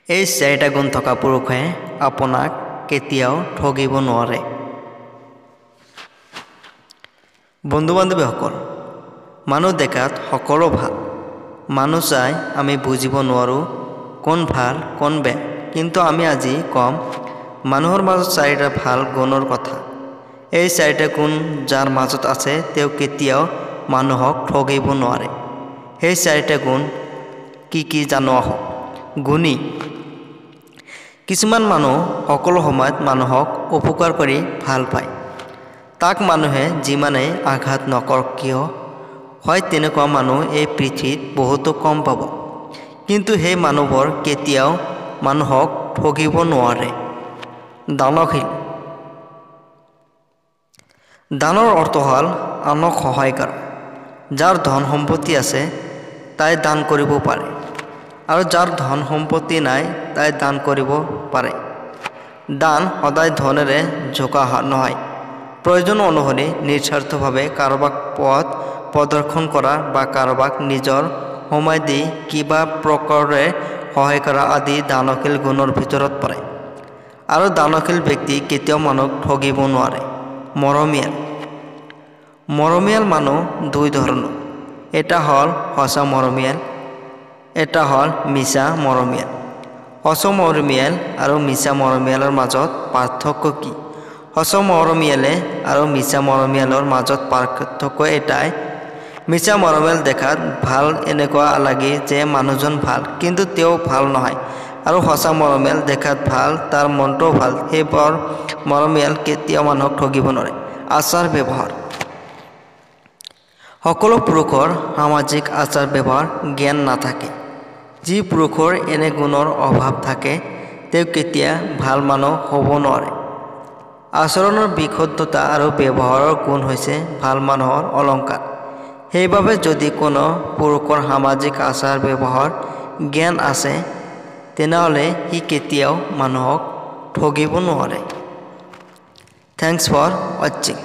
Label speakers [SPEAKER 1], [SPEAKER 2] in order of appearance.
[SPEAKER 1] এই চাৰিটা গুণ থকা পুৰুষে আপোনাক কেতিয়াও ঠগিব নোৱাৰে। বন্ধু বান্ধৱীসকল, মানুহ দেখাত সকলো ভাল। মানুহ চাই আমি বুজিব নোৱাৰোঁ কোন ভাল কোন বেয়া। কিন্তু আমি আজি ক'ম মানুহৰ মাজত চাৰিটা ভাল গুণৰ কথা। এই চাৰিটা গুণ যাৰ মাজত আছে তেওঁ কেতিয়াও মানুহক ঠগিব নোৱাৰে। সেই চাৰিটা গুণ কি কি জানো আহক। গুণী। কিছুমান মানুহ সকলো সময়ত মানুহক উপকাৰ কৰি ভাল পায়। তাক মানুহে যিমানেই আঘাত নকৰক কিয় হয় তেনেকুৱা মানুহ এই পৃথিৱীত বহুতো কম পাব। কিন্তু সেই মানুহবোৰ কেতিয়াও মানুহক ঠগিব নোৱাৰে। দানশীল। দানৰ অৰ্থ হ'ল আনক সহায় কৰা। যাৰ ধন সম্পত্তি আছে তাই দান কৰিব পাৰে আৰু যাৰ ধন সম্পত্তি নাই তাই দান কৰিব পাৰে। দান সদায় ধনেৰে জোকা নহয়। প্ৰয়োজন অনুসৰি নিস্বাৰ্থভাৱে কাৰোবাক পথ প্ৰদৰ্শন কৰা বা কাৰোবাক নিজৰ সময় দি কিবা প্ৰকাৰে সহায় কৰা আদি দানশীল গুণৰ ভিতৰত পৰে। আৰু দানশীল ব্যক্তি কেতিয়াও মানুহক ঠগিব নোৱাৰে। মৰমীয়াল। মৰমীয়াল মানুহ দুই ধৰণৰ। এটা হ'ল সঁচা মৰমীয়াল, এটা হ'ল মিছা মৰমীয়াল। সঁচা মৰমীয়াল আৰু মিছা মৰমীয়ালৰ মাজত পাৰ্থক্য কি? সঁচা মৰমীয়ালে আৰু মিছা মৰমীয়ালৰ মাজত পাৰ্থক্য এটাই, মিছা মৰমীয়াল দেখাত ভাল এনেকুৱা লাগে যে মানুহজন ভাল কিন্তু তেওঁ ভাল নহয়। আৰু সঁচা মৰমীয়াল দেখাত ভাল তাৰ মনটোও ভাল। সেইবোৰ মৰমীয়াল কেতিয়াও মানুহক ঠগিব নোৱাৰে। আচাৰ ব্যৱহাৰ। সকলো পুৰুষৰ সামাজিক আচাৰ ব্যৱহাৰ জ্ঞান নাথাকে। যি পুৰুষৰ এনে গুণৰ অভাৱ থাকে তেওঁ কেতিয়া ভাল মানুহ হ'ব নোৱাৰে। আচৰণৰ বিশুদ্ধতা আৰু ব্যৱহাৰৰ গুণ হৈছে ভাল মানুহৰ অলংকাৰ। সেইবাবে যদি কোনো পুৰুষৰ সামাজিক আচাৰ ব্যৱহাৰ জ্ঞান আছে তেনেহ'লে সি কেতিয়াও মানুহক ঠগিব নোৱাৰে। থেংকছ ফৰ ৱাচিং।